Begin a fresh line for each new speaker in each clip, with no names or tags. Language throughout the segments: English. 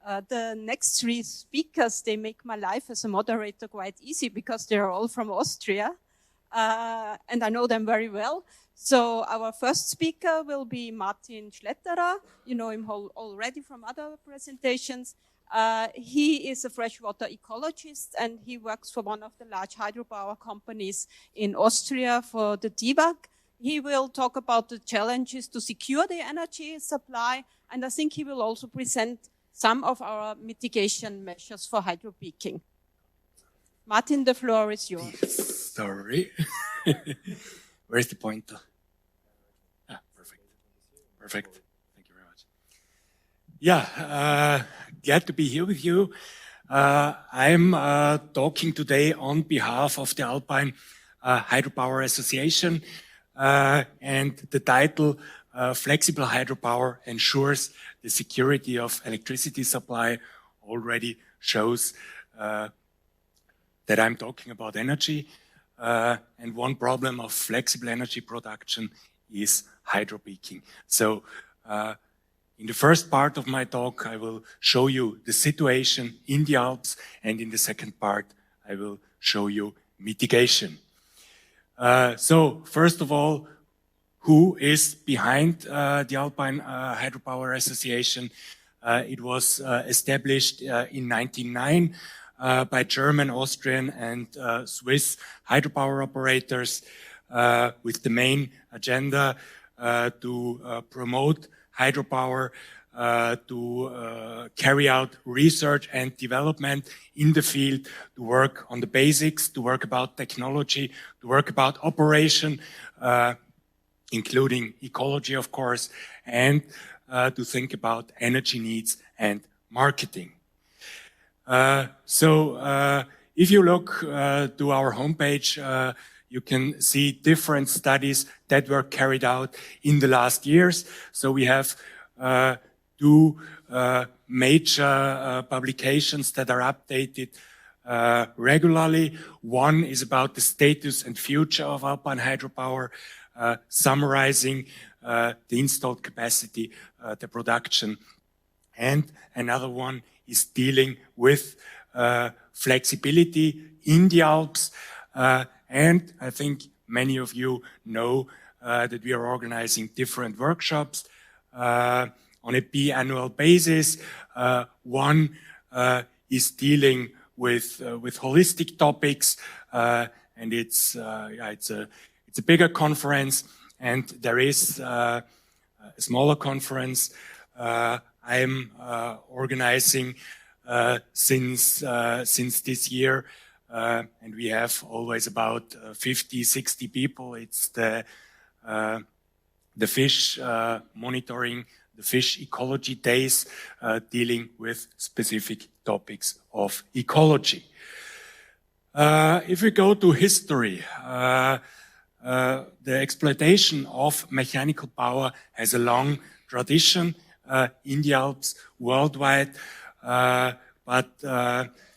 The next three speakers, they make my life as a moderator quite easy because they're all from Austria, and I know them very well. So our first speaker will be Martin Schletterer. You know him already from other presentations. He is a freshwater ecologist, and he works for one of the large hydropower companies in Austria for the TIWAG. He will talk about the challenges to secure the energy supply, and I think he will also present some of our mitigation measures for hydropeaking. Martin, the floor is yours.
Sorry. Where's the pointer? Ah, perfect. Perfect. Thank you very much. Yeah, glad to be here with you. I'm talking today on behalf of the Alpine Hydropower Association, and the title Flexible Hydropower Ensures the Security of Electricity Supply already shows that I'm talking about energy. And one problem of flexible energy production is hydropeaking. So in the first part of my talk, I will show you the situation in the Alps, and in the second part, I will show you mitigation. So first of all, who is behind the Alpine Hydropower Association? It was established in 1909 by German, Austrian, and Swiss hydropower operators with the main agenda to promote hydropower, to carry out research and development in the field, to work on the basics, to work about technology, to work about operation, including ecology, of course, and to think about energy needs and marketing. So if you look to our homepage, you can see different studies that were carried out in the last years. So we have two major publications that are updated regularly. One is about the status and future of Alpine hydropower, summarizing the installed capacity, the production. And another one is dealing with flexibility in the Alps. And I think many of you know that we are organizing different workshops on a biannual basis. One is dealing with holistic topics, and it's a bigger conference, and there is a smaller conference I'm organizing since this year, and we have always about 50, 60 people. It's the fish monitoring, the fish ecology days, dealing with specific topics of ecology. If we go to history, the exploitation of mechanical power has a long tradition in the Alps, worldwide, but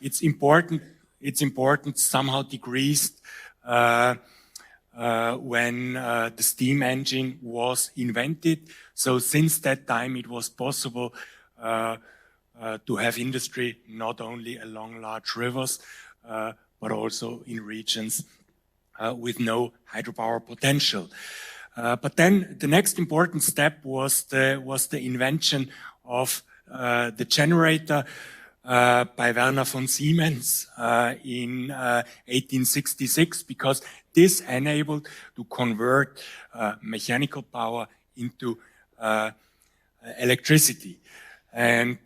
it's important somehow decreased when the steam engine was invented. So since that time, it was possible to have industry not only along large rivers, but also in regions with no hydropower potential. But then the next important step was the invention of the generator by Werner von Siemens in 1866, because this enabled to convert mechanical power into electricity. And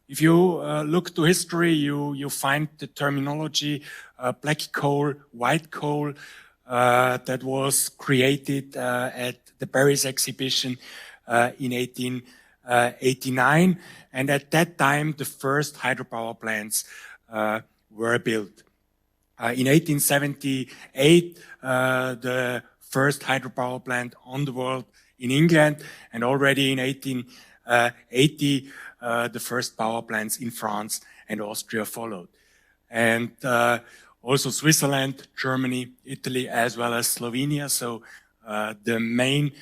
if you look to history, you find the terminology black coal, white coal, that was created at the Paris exhibition in 1889. And at that time, the first hydropower plants were built. In 1878, the first hydropower plant on the world in England, and already in 1880, the first power plants in France and Austria followed. And also Switzerland, Germany, Italy, as well as Slovenia. So the main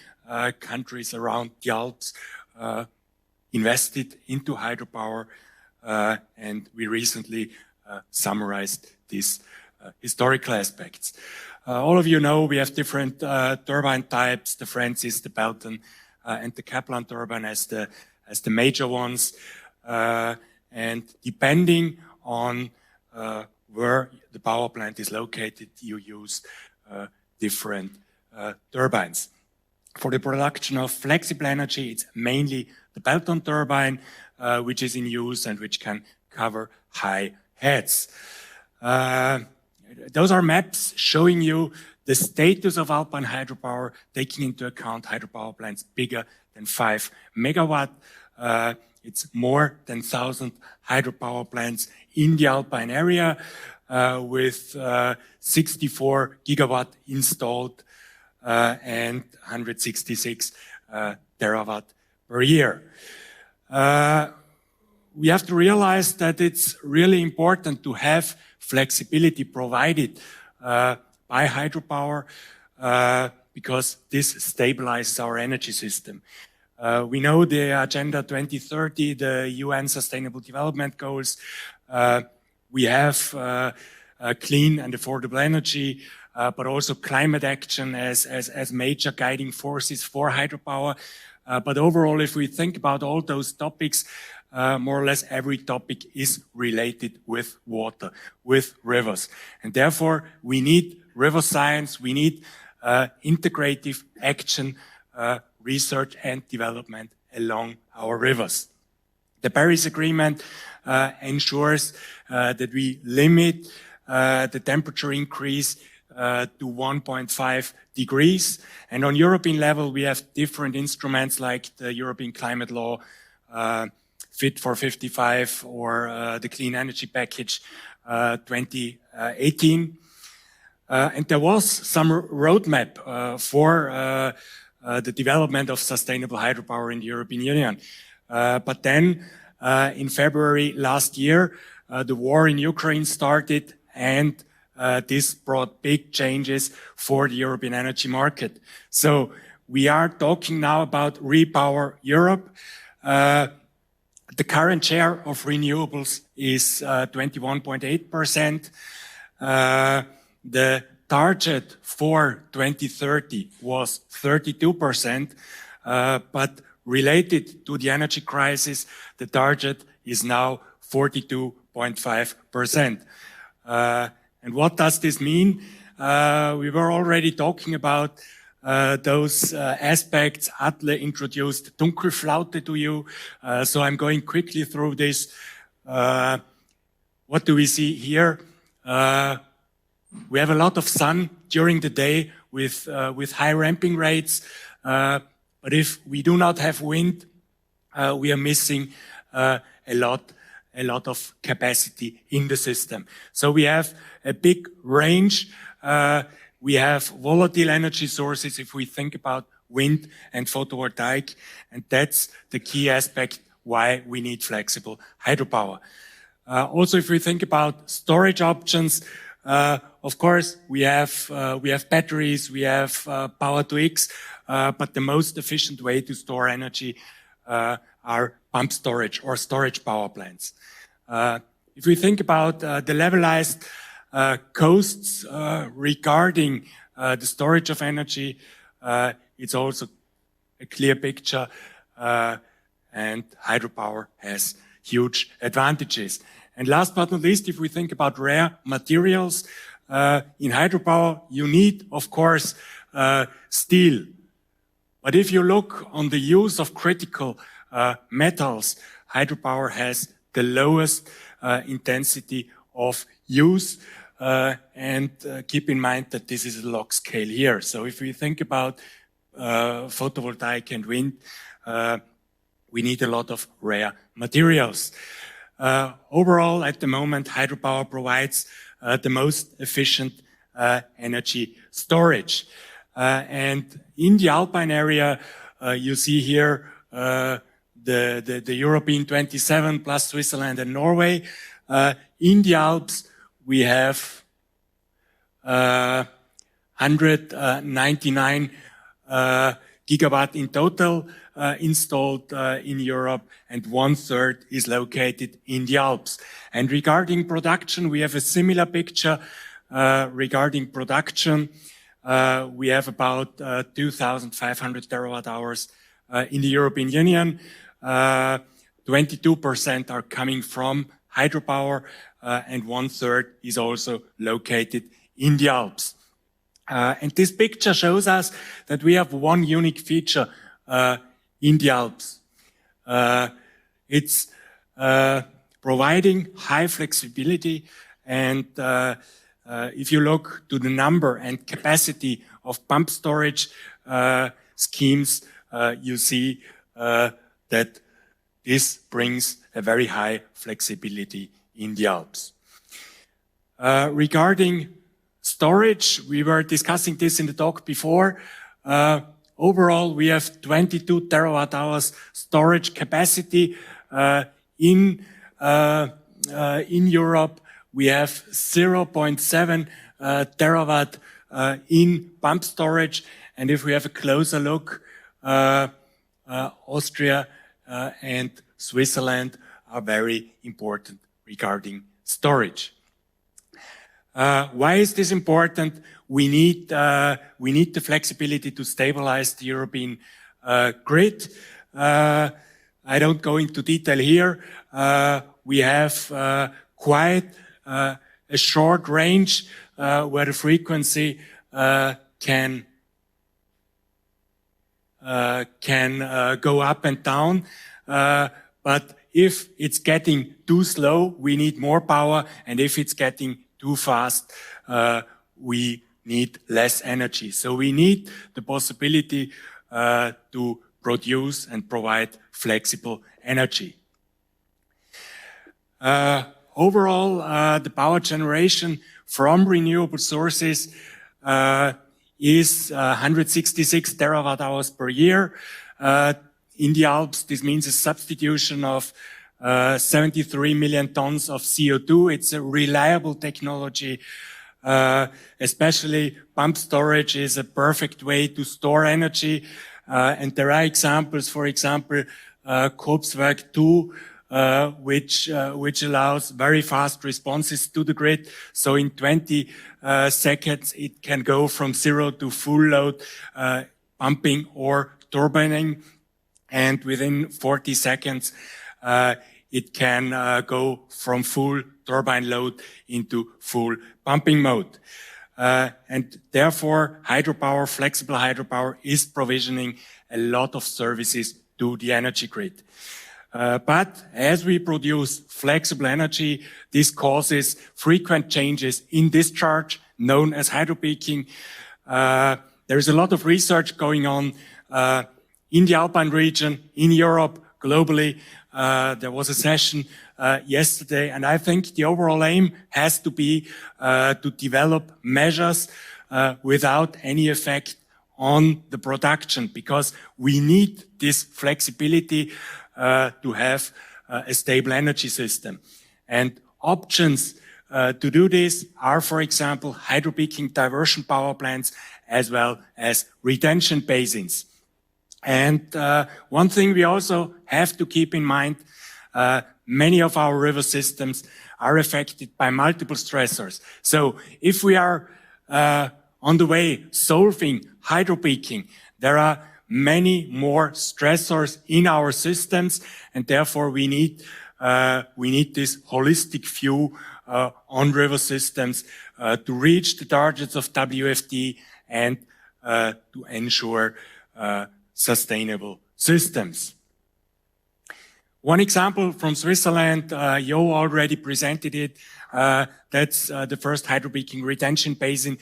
countries around the Alps invested into hydropower and we recently summarized these historical aspects. All of you know we have different turbine types, the Francis, the Belton, and the Kaplan turbine as the major ones. And depending on where the power plant is located, you use different turbines. For the production of flexible energy, it's mainly the Belton turbine, which is in use and which can cover high heads. Those are maps showing you the status of alpine hydropower, taking into account hydropower plants bigger than 5 megawatt. It's more than 1,000 hydropower plants in the alpine area, with 64 gigawatt installed and 166 terawatt per year. We have to realize that it's really important to have flexibility provided by hydropower because this stabilizes our energy system. We know the Agenda 2030, the UN Sustainable Development Goals. We have clean and affordable energy, but also climate action as major guiding forces for hydropower. But overall, if we think about all those topics, more or less every topic is related with water, with rivers. And therefore, we need river science, we need integrative action, research and development along our rivers. The Paris Agreement ensures that we limit the temperature increase to 1.5 degrees. And on European level, we have different instruments like the European Climate Law, Fit for 55, or the Clean Energy Package 2018. And there was some roadmap for the development of sustainable hydropower in the European Union. But then in February last year, the war in Ukraine started, and this brought big changes for the European energy market. So we are talking now about Repower Europe. The current share of renewables is 21.8%. The target for 2030 was 32%, but related to the energy crisis, the target is now 42.5%. And what does this mean? We were already talking about those aspects. Atle introduced Dunkelflaute to you, so I'm going quickly through this. What do we see here? We have a lot of sun during the day with high ramping rates, but if we do not have wind, we are missing a lot of capacity in the system. So we have a big range. We have volatile energy sources if we think about wind and photovoltaic, and that's the key aspect why we need flexible hydropower. Also, if we think about storage options, of course, we have batteries, we have power to X, but the most efficient way to store energy are pump storage or storage power plants. If we think about the levelized costs regarding the storage of energy, it's also a clear picture, and hydropower has huge advantages. And last but not least, if we think about rare materials, in hydropower, you need, of course, steel. But if you look on the use of critical metals, hydropower has the lowest intensity of use. And keep in mind that this is a log scale here. So if we think about photovoltaic and wind, we need a lot of rare materials. Overall, at the moment, hydropower provides the most efficient energy storage. And in the Alpine area, you see here the European 27 plus Switzerland and Norway. In the Alps, we have 199 gigawatt in total installed in Europe, and 1/3 is located in the Alps. And regarding production, we have a similar picture. Regarding production, we have about 2,500 terawatt hours in the European Union. 22% are coming from hydropower, and 1/3 is also located in the Alps. And this picture shows us that we have one unique feature in the Alps. It's providing high flexibility, and if you look to the number and capacity of pump storage schemes, you see that this brings a very high flexibility in the Alps. Regarding storage, we were discussing this in the talk before. Overall, we have 22 terawatt hours storage capacity in Europe. We have 0.7 terawatt in pump storage. And if we have a closer look, Austria and Switzerland are very important regarding storage. Why is this important? We need the flexibility to stabilize the European grid. I don't go into detail here. We have quite a short range where the frequency can go up and down. But if it's getting too slow, we need more power, and if it's getting too fast, we need less energy. So we need the possibility to produce and provide flexible energy. Overall, the power generation from renewable sources is 166 terawatt hours per year. In the Alps, this means a substitution of 73 million tons of CO2. It's a reliable technology. Especially pump storage is a perfect way to store energy. And there are examples, for example, Kopswerk 2, which allows very fast responses to the grid. So in 20 seconds, it can go from 0 to full load pumping or turbining. And within 40 seconds, it can go from full turbine load into full pumping mode. And therefore, hydropower, flexible hydropower, is provisioning a lot of services to the energy grid. But as we produce flexible energy, this causes frequent changes in discharge, known as hydropeaking. There is a lot of research going on in the Alpine region, in Europe, globally. There was a session yesterday, and I think the overall aim has to be to develop measures without any effect on the production, because we need this flexibility to have a stable energy system. And options to do this are, for example, hydropeaking diversion power plants, as well as retention basins. And one thing we also have to keep in mind, many of our river systems are affected by multiple stressors. So if we are on the way solving hydropeaking, there are many more stressors in our systems, and therefore we need this holistic view on river systems to reach the targets of WFD and to ensure sustainable systems. One example from Switzerland, Jo already presented it. That's the first hydropeaking retention basin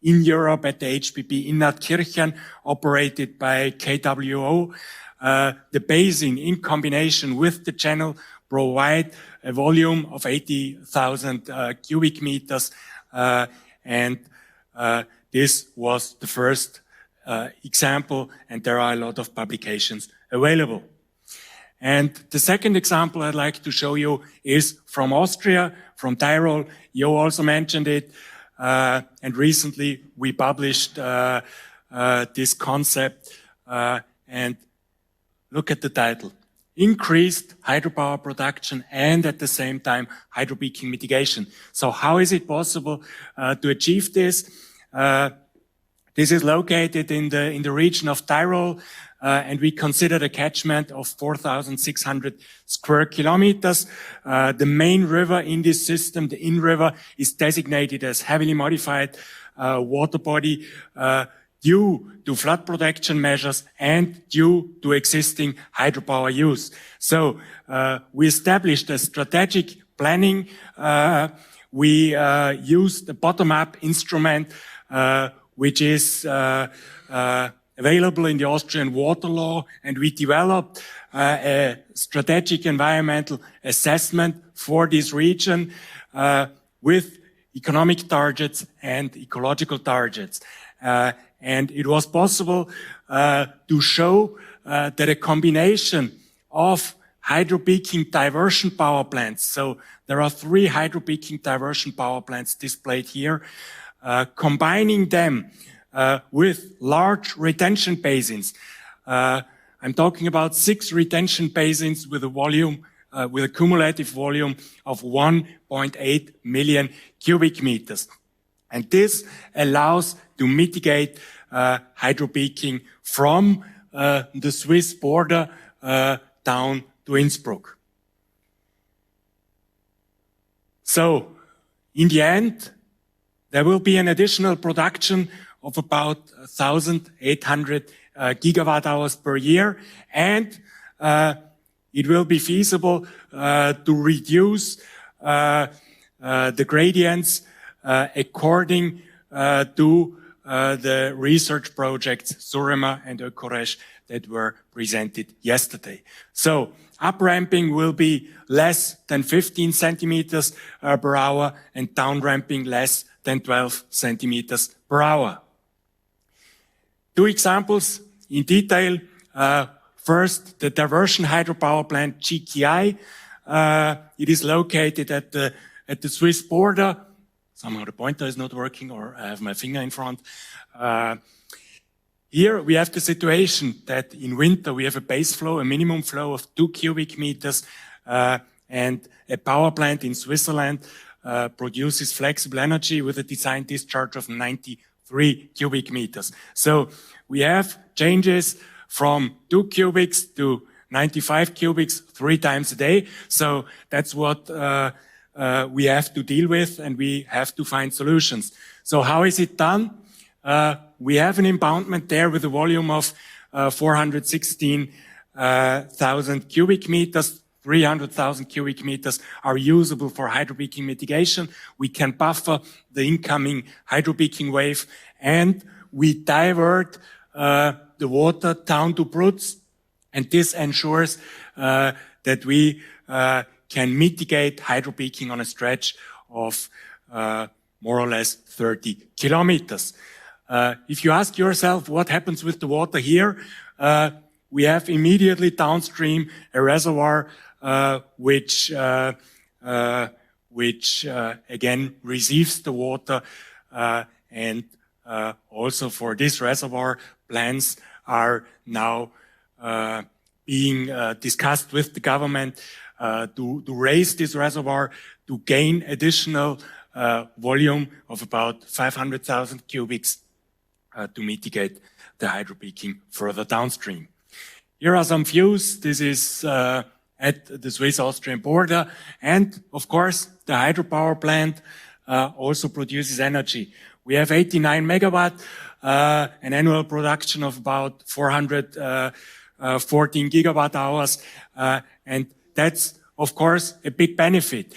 in Europe at the HPP in Nattkirchen, operated by KWO. The basin, in combination with the channel, provide a volume of 80,000 cubic meters, and this was the first example, and there are a lot of publications available. And the second example I'd like to show you is from Austria, from Tyrol. Jo also mentioned it, and recently we published this concept, and look at the title. Increased hydropower production and at the same time hydropeaking mitigation. So how is it possible to achieve this? This is located in the region of Tyrol, and we consider the catchment of 4,600 square kilometers. The main river in this system, the Inn River, is designated as heavily modified water body due to flood protection measures and due to existing hydropower use. So we established a strategic planning. We used the bottom-up instrument, which is available in the Austrian water law, and we developed a strategic environmental assessment for this region with economic targets and ecological targets. And it was possible to show that a combination of hydropeaking diversion power plants, so there are 3 hydropeaking diversion power plants displayed here, combining them with large retention basins. I'm talking about 6 retention basins with a volume, with a cumulative volume of 1.8 million cubic meters. And this allows to mitigate hydropeaking from the Swiss border down to Innsbruck. So, in the end, there will be an additional production of about 1,800 gigawatt hours per year, and it will be feasible to reduce the gradients according to the research projects Surema and Ökoresh that were presented yesterday. So up-ramping will be less than 15 centimeters per hour and down-ramping less than 12 centimeters per hour. 2 examples in detail. First, the diversion hydropower plant GKI. It is located at the Swiss border. Somehow the pointer is not working, or I have my finger in front. Here we have the situation that in winter we have a base flow, a minimum flow of 2 cubic meters, and a power plant in Switzerland produces flexible energy with a design discharge of 93 cubic meters. So we have changes from 2 cubics to 95 cubics 3 times a day. So that's what we have to deal with, and we have to find solutions. So how is it done? We have an impoundment there with a volume of 416,000 cubic meters. 300,000 cubic meters are usable for hydropeaking mitigation. We can buffer the incoming hydropeaking wave, and we divert the water down to Brutz, and this ensures that we can mitigate hydropeaking on a stretch of more or less 30 kilometers. If you ask yourself what happens with the water here, we have immediately downstream a reservoir which again receives the water, and also for this reservoir, plans are now being discussed with the government to raise this reservoir to gain additional volume of about 500,000 cubics to mitigate the hydropeaking further downstream. Here are some views. This is at the Swiss-Austrian border, and of course the hydropower plant also produces energy. We have 89 megawatt, an annual production of about 414 gigawatt hours, and that's of course a big benefit.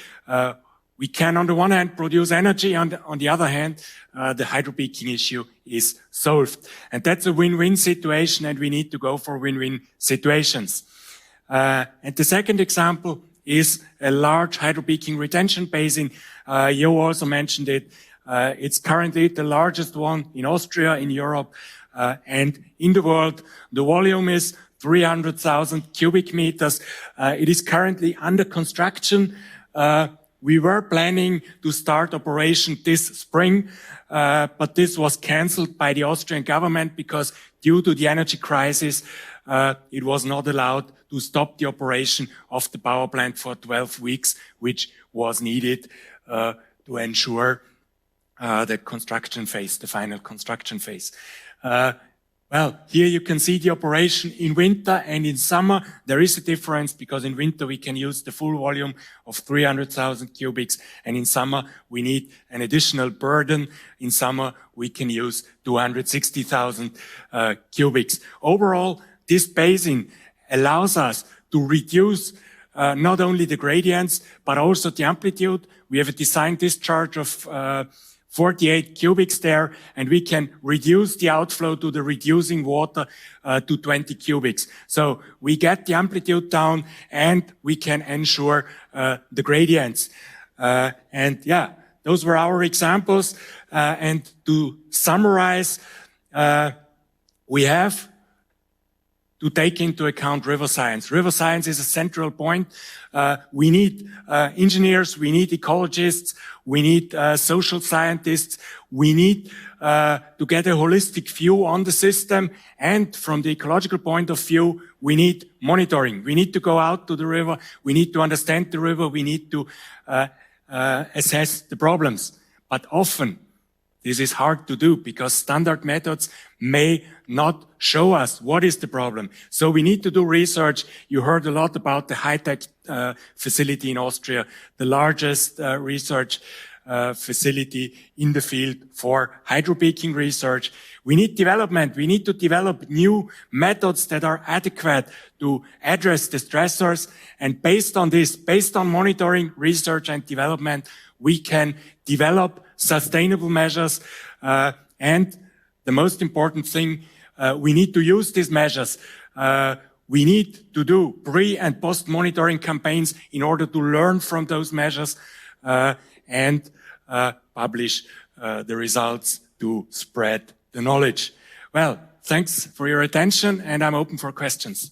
We can, on the one hand, produce energy. On the other hand, the hydropeaking issue is solved. And that's a win-win situation, and we need to go for win-win situations. And the second example is a large hydropeaking retention basin. Jo also mentioned it. It's currently the largest one in Austria, in Europe, and in the world. The volume is 300,000 cubic meters. It is currently under construction. We were planning to start operation this spring, but this was cancelled by the Austrian government because due to the energy crisis, it was not allowed to stop the operation of the power plant for 12 weeks, which was needed to ensure the construction phase, the final construction phase. Well, here you can see the operation in winter and in summer. There is a difference because in winter we can use the full volume of 300,000 cubics, and in summer we need an additional burden. In summer we can use 260,000 cubics. Overall, this basin allows us to reduce not only the gradients but also the amplitude. We have a design discharge of 48 cubics there, and we can reduce the outflow to the reducing water to 20 cubics. So we get the amplitude down and we can ensure the gradients. And yeah, those were our examples. And to summarize, we have to take into account river science. River science is a central point. We need engineers, we need ecologists, we need social scientists, we need to get a holistic view on the system, and from the ecological point of view, we need monitoring. We need to go out to the river, we need to understand the river, we need to assess the problems. But often, this is hard to do because standard methods may not show us what is the problem. So we need to do research. You heard a lot about the high-tech facility in Austria, the largest research facility in the field for hydropeaking research. We need development. We need to develop new methods that are adequate to address the stressors. And based on this, based on monitoring, research and development, we can develop sustainable measures. And the most important thing, we need to use these measures. We need to do pre- and post-monitoring campaigns in order to learn from those measures and publish the results to spread the knowledge. Well, thanks for your attention, and I'm open for questions.